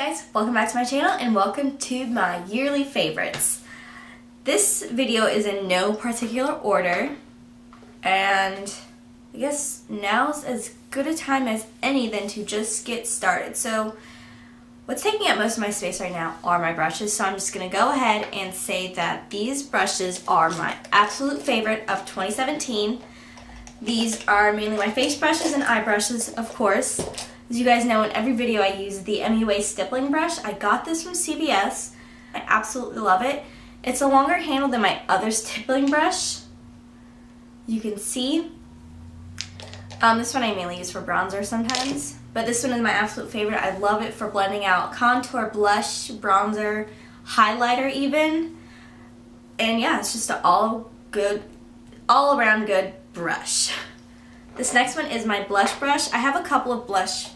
guys, welcome back to my channel and welcome to my yearly favorites. This video is in no particular order and I guess now's as good a time as any then to just get started. So what's taking up most of my space right now are my brushes, so I'm just going to go ahead and say that these brushes are my absolute favorite of 2017. These are mainly my face brushes and eye brushes, of course. As you guys know, in every video I use the MUA stippling brush. I got this from CVS. I absolutely love it. It's a longer handle than my other stippling brush. You can see. This one I mainly use for bronzer sometimes, but this one is my absolute favorite. I love it for blending out contour, blush, bronzer, highlighter even. And yeah, it's just an all around good brush. This next one is my blush brush. I have a couple of blush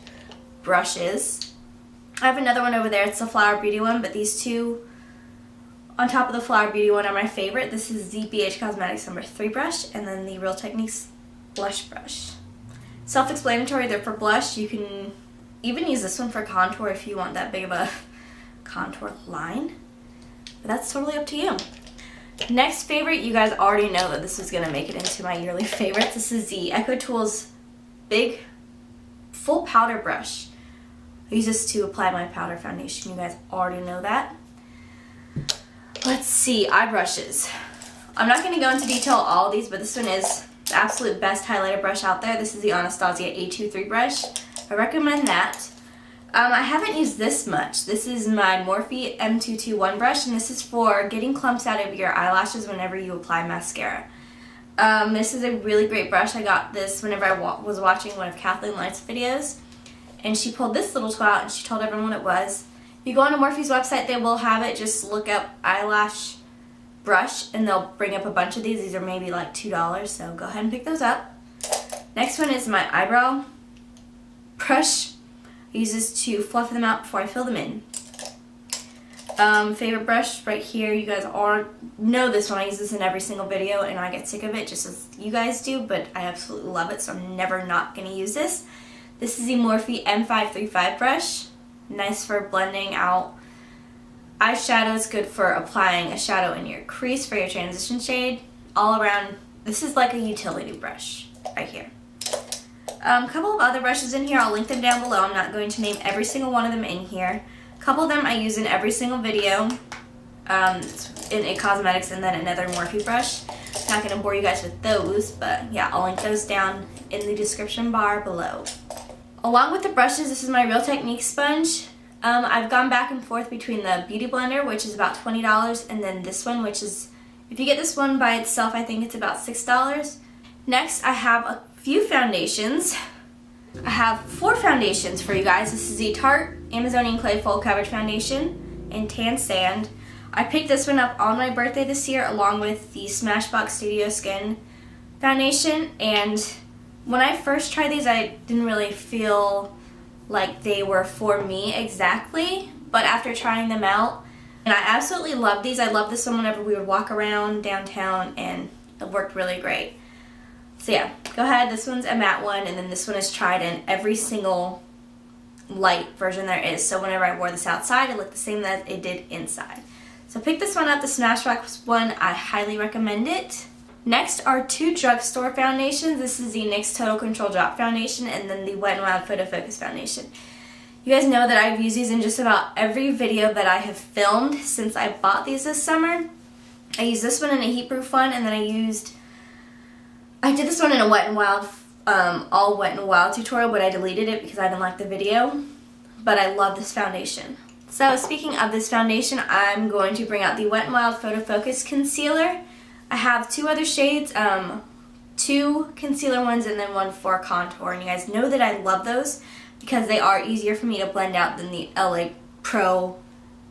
brushes. I have another one over there. It's the Flower Beauty one, but these two on top of the Flower Beauty one are my favorite. This is the BH Cosmetics number 3 brush, and then the Real Techniques blush brush. Self-explanatory, they're for blush. You can even use this one for contour if you want that big of a contour line, but that's totally up to you. Next favorite, you guys already know that this is going to make it into my yearly favorites. This is the Echo Tools Big Full Powder Brush. I use this to apply my powder foundation. You guys already know that. Let's see, eye brushes. I'm not going to go into detail all of these, but this one is the absolute best highlighter brush out there. This is the Anastasia A23 brush. I recommend that. I haven't used this much. This is my Morphe M221 brush, and this is for getting clumps out of your eyelashes whenever you apply mascara. This is a really great brush. I got this whenever I was watching one of Kathryn Light's videos, and she pulled this little tool out and she told everyone what it was. If you go onto Morphe's website, they will have it. Just look up eyelash brush and they'll bring up a bunch of these. These are maybe like $2, so go ahead and pick those up. Next one is my eyebrow brush. I use this to fluff them out before I fill them in. Favorite brush right here. You guys all know this one. I use this in every single video and I get sick of it just as you guys do, but I absolutely love it, so I'm never not going to use this. This is the Morphe M535 brush. Nice for blending out eyeshadows, good for applying a shadow in your crease for your transition shade. All around, this is like a utility brush right here. A couple of other brushes in here, I'll link them down below. I'm not going to name every single one of them in here. A couple of them I use in every single video in a cosmetics, and then another Morphe brush. Not going to bore you guys with those, but yeah, I'll link those down in the description bar below. Along with the brushes, this is my Real Techniques sponge. I've gone back and forth between the Beauty Blender, which is about $20, and then this one, which is, if you get this one by itself, I think it's about $6. Next, I have a few foundations. I have 4 foundations for you guys. This is the Tarte Amazonian Clay Full Coverage Foundation in Tan Sand. I picked this one up on my birthday this year along with the Smashbox Studio Skin Foundation, and when I first tried these I didn't really feel like they were for me exactly, but after trying them out, and I absolutely love these. I love this one whenever we would walk around downtown and it worked really great. So yeah, go ahead, this one's a matte one, and then this one is tried in every single light version there is, so whenever I wore this outside it looked the same as it did inside. So pick this one up, the Smashbox one, I highly recommend it. Next are 2 drugstore foundations. This is the NYX Total Control Drop Foundation and then the Wet n Wild Photo Focus Foundation. You guys know that I've used these in just about every video that I have filmed since I bought these this summer. I used this one in a heat proof one, and then I did this one in a Wet n Wild, all Wet n Wild tutorial, but I deleted it because I didn't like the video. But I love this foundation. So speaking of this foundation, I'm going to bring out the Wet n Wild Photo Focus Concealer. I have 2 other shades, 2 concealer ones and then one for contour, and you guys know that I love those because they are easier for me to blend out than the LA Pro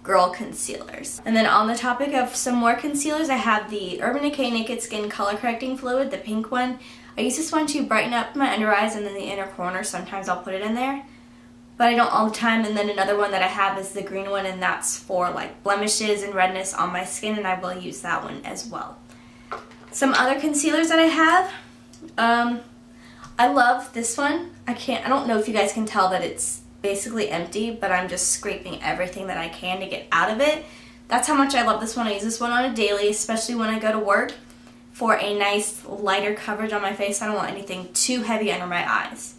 Girl concealers. And then on the topic of some more concealers, I have the Urban Decay Naked Skin Color Correcting Fluid, the pink one. I use this one to brighten up my under eyes and then the inner corner. Sometimes I'll put it in there, but I don't all the time. And then another one that I have is the green one, and that's for like blemishes and redness on my skin, and I will use that one as well. Some other concealers that I have, I love this one. I don't know if you guys can tell that it's basically empty, but I'm just scraping everything that I can to get out of it. That's how much I love this one. I use this one on a daily, especially when I go to work, for a nice lighter coverage on my face. I don't want anything too heavy under my eyes.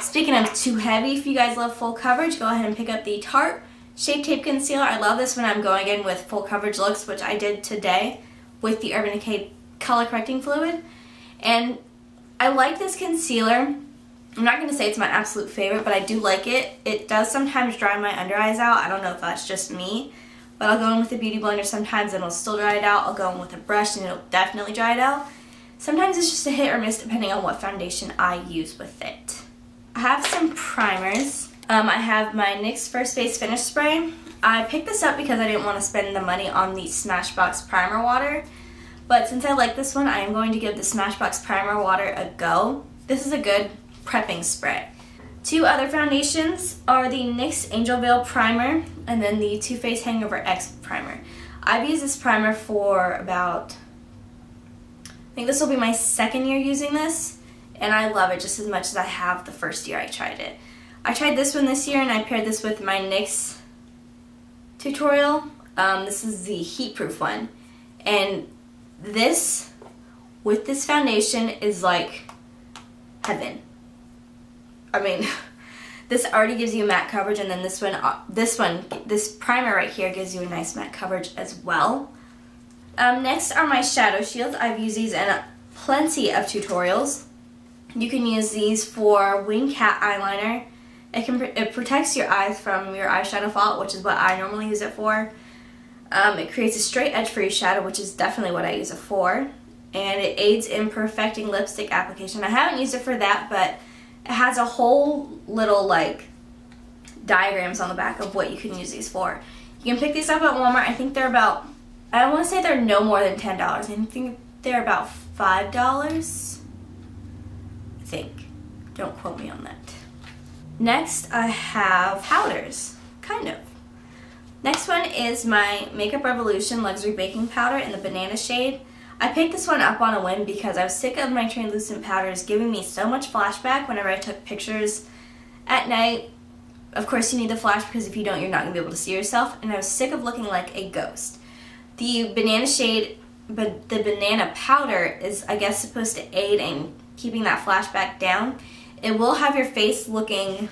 Speaking of too heavy, if you guys love full coverage, go ahead and pick up the Tarte Shape Tape Concealer. I love this when I'm going in with full coverage looks, which I did today with the Urban Decay Color Correcting Fluid. And I like this concealer. I'm not going to say it's my absolute favorite, but I do like it. It does sometimes dry my under eyes out. I don't know if that's just me, but I'll go in with a beauty blender sometimes and it'll still dry it out. I'll go in with a brush and it'll definitely dry it out. Sometimes it's just a hit or miss depending on what foundation I use with it. I have some primers. I have my NYX First Face Finish Spray. I picked this up because I didn't want to spend the money on the Smashbox Primer Water. But since I like this one, I am going to give the Smashbox Primer Water a go. This is a good prepping spray. Two other foundations are the NYX Angel Veil Primer and then the Too Faced Hangover X Primer. I've used this primer for about, I think this will be my second year using this, and I love it just as much as I have the first year I tried it. I tried this one this year and I paired this with my NYX tutorial. This is the heat proof one, and this with this foundation is like heaven. I mean, this already gives you matte coverage, and then this primer right here gives you a nice matte coverage as well. Next are my shadow shields. I've used these in plenty of tutorials. You can use these for wing cat eyeliner. It protects your eyes from your eyeshadow fallout, which is what I normally use it for. It creates a straight edge for your shadow, which is definitely what I use it for. And it aids in perfecting lipstick application. I haven't used it for that, but it has a whole little like diagrams on the back of what you can use these for. You can pick these up at Walmart. I think they're about, I want to say they're no more than $10. I think they're about $5. I think. Don't quote me on that. Next, I have powders. Kind of. Next one is my Makeup Revolution Luxury Baking Powder in the banana shade. I picked this one up on a whim because I was sick of my translucent powders giving me so much flashback whenever I took pictures at night. Of course you need the flash because if you don't, you're not going to be able to see yourself, and I was sick of looking like a ghost. The banana shade, but the banana powder is, I guess, supposed to aid in keeping that flashback down. It will have your face glowing,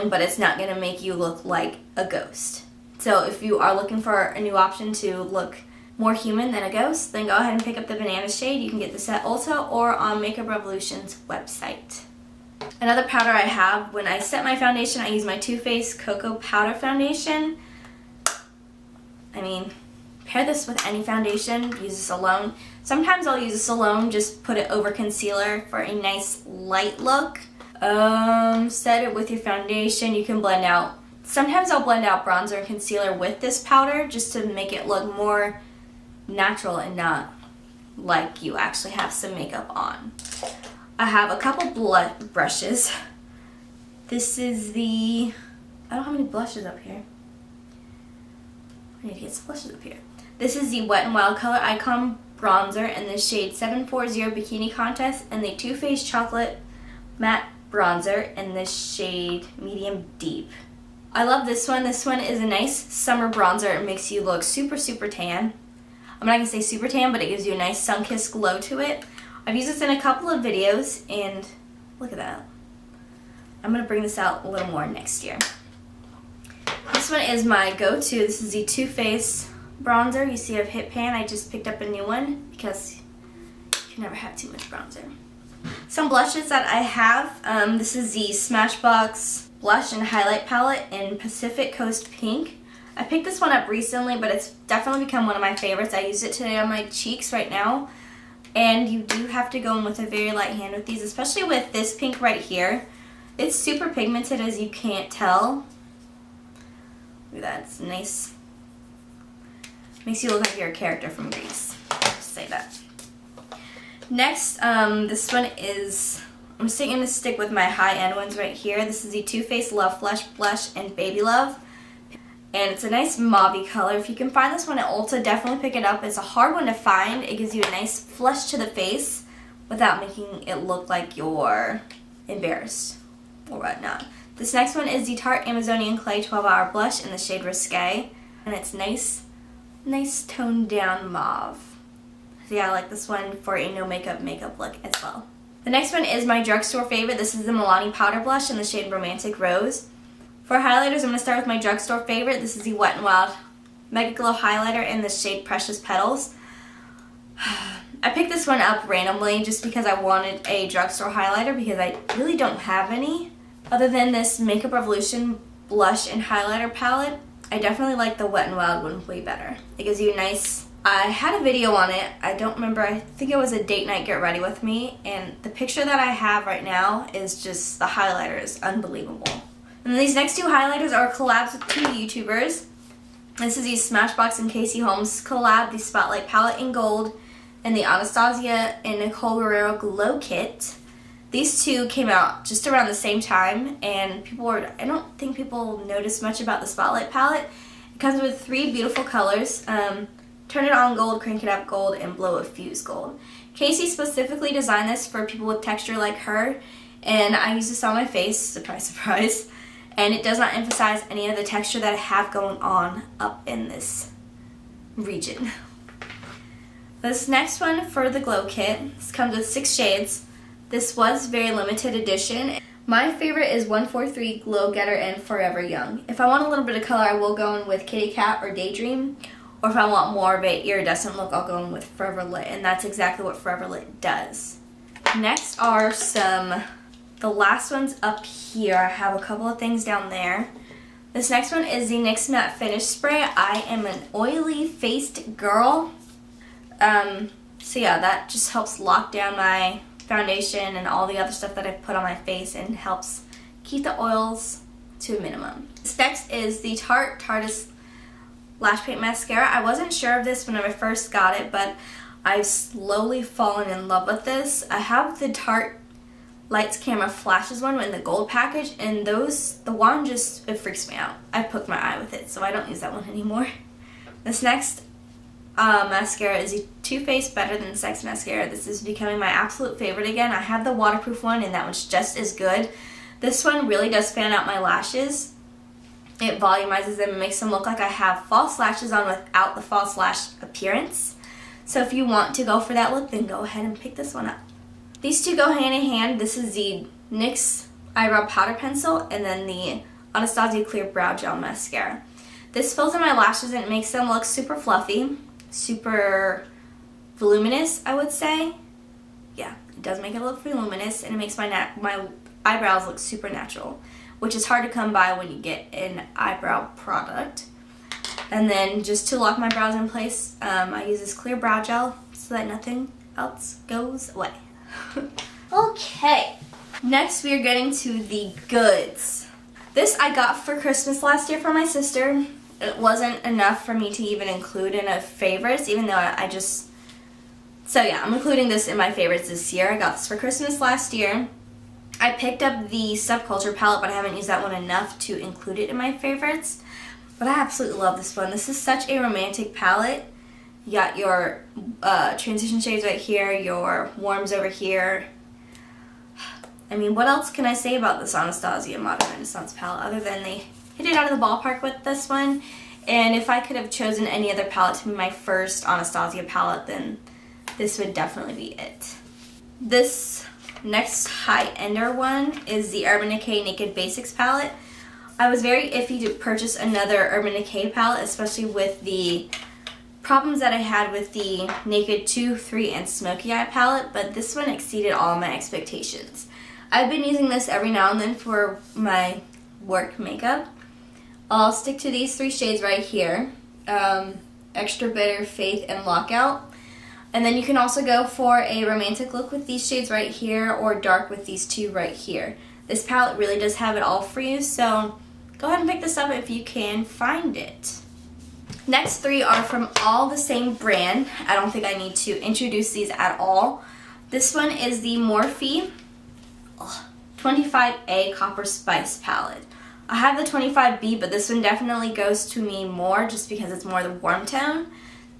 but it's not going to make you look like a ghost. So if you are looking for a new option to look more human than a ghost, then go ahead and pick up the banana shade. You can get this at Ulta or on Makeup Revolution's website. Another powder I have, when I set my foundation, I use my Too Faced Cocoa Powder Foundation. I mean, pair this with any foundation, use this alone. Sometimes I'll use this alone, just put it over concealer for a nice light look. Set it with your foundation. You can blend out, sometimes I'll blend out bronzer and concealer with this powder just to make it look more natural and not like you actually have some makeup on. I have a couple brushes. This is the, I don't have any blushes up here. I need to get some blushes up here. This is the Wet n Wild Color Icon Bronzer in the shade 740 Bikini Contest, and the Too Faced Chocolate Matte Bronzer in the shade Medium Deep. I love this one. This one is a nice summer bronzer. It makes you look super, super tan. I'm not going to say super tan, but it gives you a nice sun-kissed glow to it. I've used this in a couple of videos, and look at that. I'm going to bring this out a little more next year. This one is my go-to. This is the Too Faced bronzer. You see I've hit pan. I just picked up a new one because you can never have too much bronzer. Some blushes that I have. This is the Smashbox Blush and Highlight Palette in Pacific Coast Pink. I picked this one up recently, but it's definitely become one of my favorites. I used it today on my cheeks right now. And you do have to go in with a very light hand with these, especially with this pink right here. It's super pigmented, as you can't tell. Look at that, it's nice. Makes you look like you're a character from Grease. Just say that. Next, this one is, I'm still going to stick with my high-end ones right here. This is the Too Faced Love Flush Blush in Baby Love. And it's a nice mauve color. If you can find this one at Ulta, definitely pick it up. It's a hard one to find. It gives you a nice flush to the face without making it look like you're embarrassed or whatnot. This next one is the Tarte Amazonian Clay 12-Hour Blush in the shade Risque. And it's nice toned down mauve. So yeah, I like this one for a no makeup look as well. The next one is my drugstore favorite. This is the Milani Powder Blush in the shade Romantic Rose. For highlighters, I'm going to start with my drugstore favorite. This is the Wet n Wild Mega Glow Highlighter in the shade Precious Petals. I picked this one up randomly just because I wanted a drugstore highlighter because I really don't have any. Other than this Makeup Revolution blush and highlighter palette, I definitely like the Wet n Wild one way better. It gives you a nice... I had a video on it. I don't remember. I think it was a date night get ready with me. And the picture that I have right now is just... the highlighter is unbelievable. And then these next two highlighters are collabs with two YouTubers. This is the Smashbox and Casey Holmes collab, the Spotlight Palette in Gold, and the Anastasia and Nicole Guerrero Glow Kit. These two came out just around the same time, and I don't think people noticed much about the Spotlight palette. It comes with 3 beautiful colors, Turn It On Gold, Crank It Up Gold, and Blow It Fuse Gold. Casey specifically designed this for people with texture like her, and I use this on my face, surprise, surprise, and it does not emphasize any of the texture that I have going on up in this region. This next one for the Glow Kit, this comes with 6 shades. This was very limited edition. My favorite is 143 Glow Getter and Forever Young. If I want a little bit of color, I will go in with Kitty Cat or Daydream. Or if I want more of an iridescent look, I'll go in with Forever Lit. And that's exactly what Forever Lit does. Next are the last ones up here. I have a couple of things down there. This next one is the NYX Matte Finish Spray. I am an oily faced girl. So yeah, that just helps lock down my foundation and all the other stuff that I put on my face and helps keep the oils to a minimum. This next is the Tarte's Lash Paint Mascara. I wasn't sure of this when I first got it, but I've slowly fallen in love with this. I have the Tarte Lights Camera Flashes one in the gold package, and the wand just, it freaks me out. I poked my eye with it, so I don't use that one anymore. This next mascara is the Too Faced Better Than Sex Mascara. This is becoming my absolute favorite again. I have the waterproof one, and that one's just as good. This one really does fan out my lashes. It volumizes them and makes them look like I have false lashes on without the false lash appearance. So if you want to go for that look, then go ahead and pick this one up. These two go hand in hand. This is the NYX Eyebrow Powder Pencil and then the Anastasia Clear Brow Gel Mascara. This fills in my lashes and it makes them look super fluffy, super voluminous, I would say. Yeah, it does make it look voluminous, and it makes my eyebrows look super natural, which is hard to come by when you get an eyebrow product. And then just to lock my brows in place, I use this clear brow gel so that nothing else goes away. Okay, next we are getting to the goods. This I got for Christmas last year for my sister. It wasn't enough for me to even include in a favorites, even though so yeah, I'm including this in my favorites this year. I got this for Christmas last year. I picked up the Subculture palette, but I haven't used that one enough to include it in my favorites. But I absolutely love this one. This is such a romantic palette. You got your transition shades right here, your warms over here. I mean, what else can I say about this Anastasia Modern Renaissance palette other than they hit it out of the ballpark with this one? And if I could have chosen any other palette to be my first Anastasia palette, then this would definitely be it. This next high-ender one is the Urban Decay Naked Basics palette. I was very iffy to purchase another Urban Decay palette, especially with the problems that I had with the Naked 2, 3, and Smoky Eye palette, but this one exceeded all my expectations. I've been using this every now and then for my work makeup. I'll stick to these 3 shades right here, Extra Bitter, Faith, and Lockout. And then you can also go for a romantic look with these shades right here, or dark with these 2 right here. This palette really does have it all for you, so go ahead and pick this up if you can find it. Next 3 are from all the same brand. I don't think I need to introduce these at all. This one is the Morphe 25A Copper Spice palette. I have the 25B, but this one definitely goes to me more just because it's more the warm tone.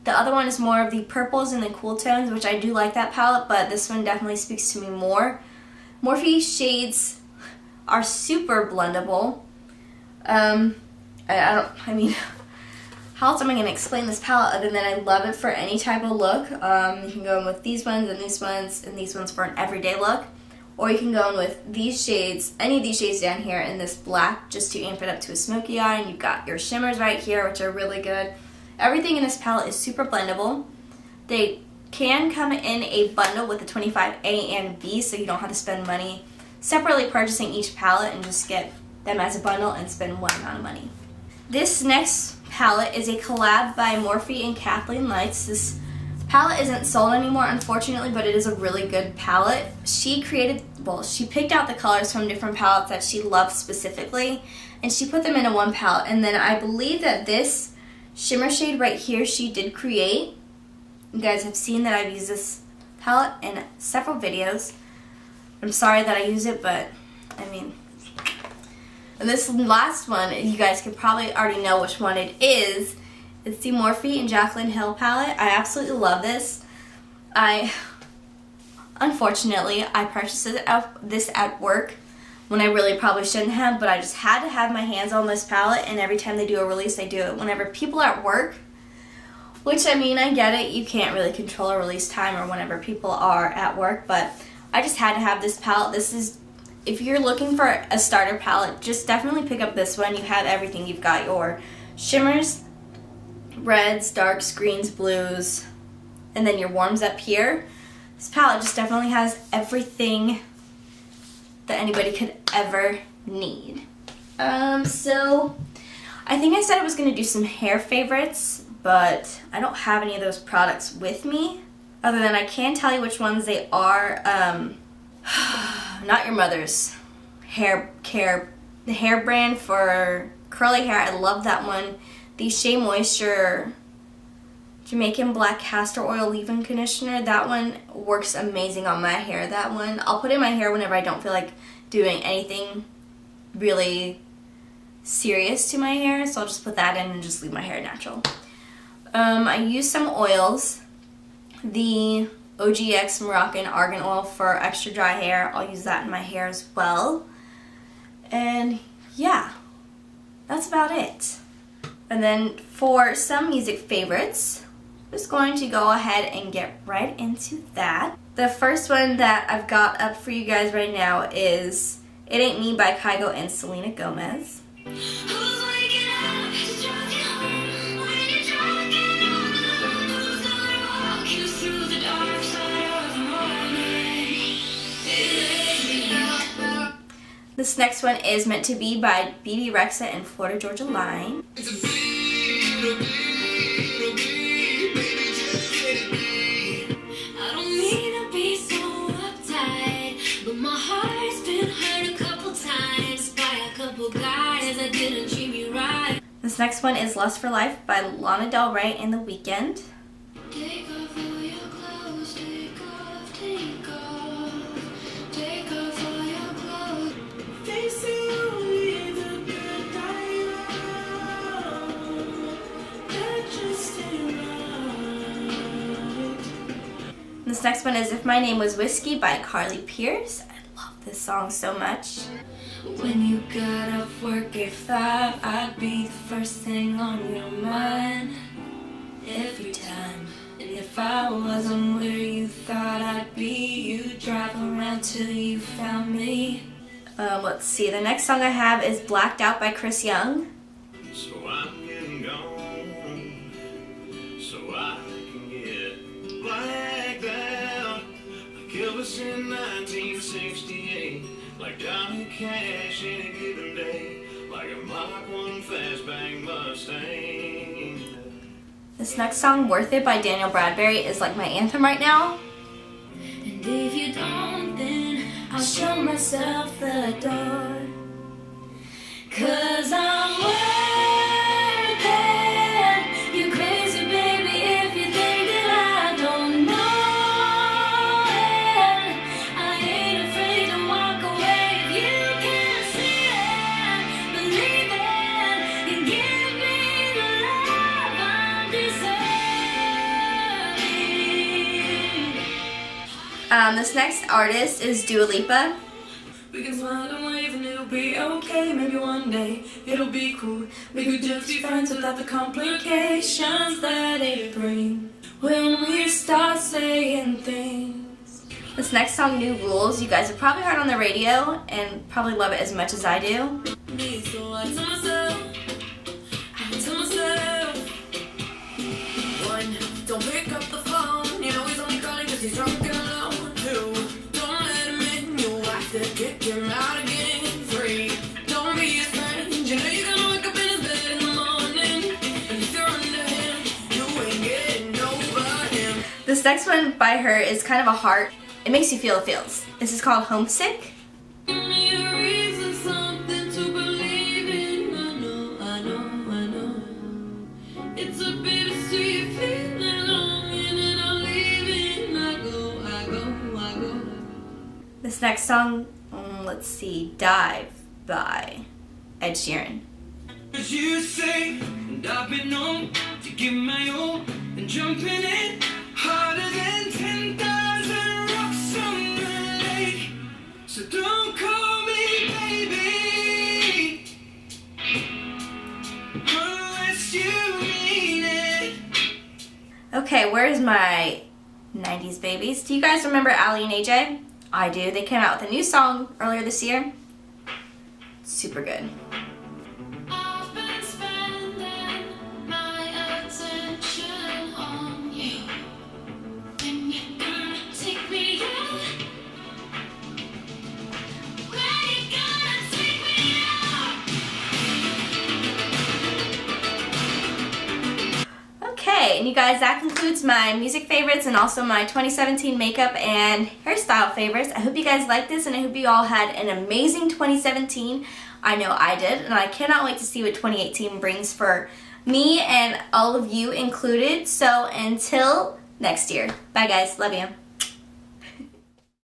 The other one is more of the purples and the cool tones, which I do like that palette, but this one definitely speaks to me more. Morphe shades are super blendable. I mean, how else am I going to explain this palette other than I love it for any type of look. You can go in with these ones and these ones and these ones for an everyday look. Or you can go in with these shades, any of these shades down here in this black just to amp it up to a smoky eye. And you've got your shimmers right here, which are really good. Everything in this palette is super blendable. They can come in a bundle with the 25A and B, so you don't have to spend money separately purchasing each palette and just get them as a bundle and spend one amount of money. This next palette is a collab by Morphe and Kathleen Lights. This palette isn't sold anymore, unfortunately, but it is a really good palette. She picked out the colors from different palettes that she loved specifically, and she put them into one palette. And then I believe that this shimmer shade right here she did create. You guys have seen that I've used this palette in several videos. I'm sorry that I use it, but I mean, and this last one, you guys could probably already know which one it is. It's the Morphe and Jaclyn Hill palette. I absolutely love this. Unfortunately, I purchased this at work when I really probably shouldn't have, but I just had to have my hands on this palette, and every time they do a release, they do it whenever people are at work. Which, I mean, I get it. You can't really control a release time or whenever people are at work, but I just had to have this palette. This is, if you're looking for a starter palette, just definitely pick up this one. You have everything. You've got your shimmers, reds, darks, greens, blues, and then your warms up here. This palette just definitely has everything that anybody could ever need. So I think I said I was going to do some hair favorites, but I don't have any of those products with me, other than I can tell you which ones they are. Not Your Mother's hair care, the hair brand for curly hair. I love that one. The Shea Moisture Jamaican Black Castor Oil Leave-In Conditioner. That one works amazing on my hair. That one I'll put in my hair whenever I don't feel like doing anything really serious to my hair, so I'll just put that in and just leave my hair natural. I use some oils. The OGX Moroccan Argan Oil for extra dry hair. I'll use that in my hair as well. And yeah, that's about it. And then for some music favorites, I'm just going to go ahead and get right into that. The first one that I've got up for you guys right now is It Ain't Me by Kygo and Selena Gomez. This next one is Meant to Be by Bebe Rexha and Florida Georgia Line. This next one is Lust for Life by Lana Del Rey and The Weeknd. Take off all your clothes, take off, take off, take off all your clothes. Facing only the good that just ain't right. This next one is If My Name Was Whiskey by Carly Pearce. I love this song so much. When you got off work at 5, I'd be the first thing on your mind every time. And if I wasn't where you thought I'd be, you'd drive around till you found me. Let's see, the next song I have is Blacked Out by Chris Young. So I'm getting gone, so I can get blacked out, like Elvis in 1968. Like Johnny Cash any given day, like a Mach 1 fastback Mustang. This next song, Worth It by Danielle Bradbery, is like my anthem right now. And if you don't, then I'll show myself the door. 'Cause I'm worth it. You crazy baby if you think that I don't know. This next artist is Dua Lipa. We can find a way for new it'll be okay. Maybe one day it'll be cool. We could just be friends without the complications that it brings when we start saying things. This next song, New Rules, you guys have probably heard on the radio and probably love it as much as I do. So I tell myself, one, don't pick up the phone. You know he's only calling because he's drunk and alone. Two, don't let him in. You have to kick him out again. Three, don't be his friend. You know you're gonna wake up in his bed in the morning. And if you're under him, you ain't getting over him. This next one by her is kind of a heart. It makes you feel the feels. This is called Homesick. Give me a reason, something to believe in. I know. It's a bittersweet feeling, longing, and I'm leaving. I go. This next song, let's see, Dive by Ed Sheeran. As you say, and I've been known to give my all and jumping in harder than 10,000 rocks on the lake. So don't call me baby unless you mean it. Okay, where's my 90s babies? Do you guys remember Aly and AJ? I do. They came out with a new song earlier this year. Super good. I've been spending my attention on you. When you gonna take me out? When you gonna take me out? Okay, and you guys, that concludes my music favorites and also my 2017 makeup and hairstyle favorites. I hope you guys liked this and I hope you all had an amazing 2017. I know I did, and I cannot wait to see what 2018 brings for me and all of you included. So until next year, bye guys, love you.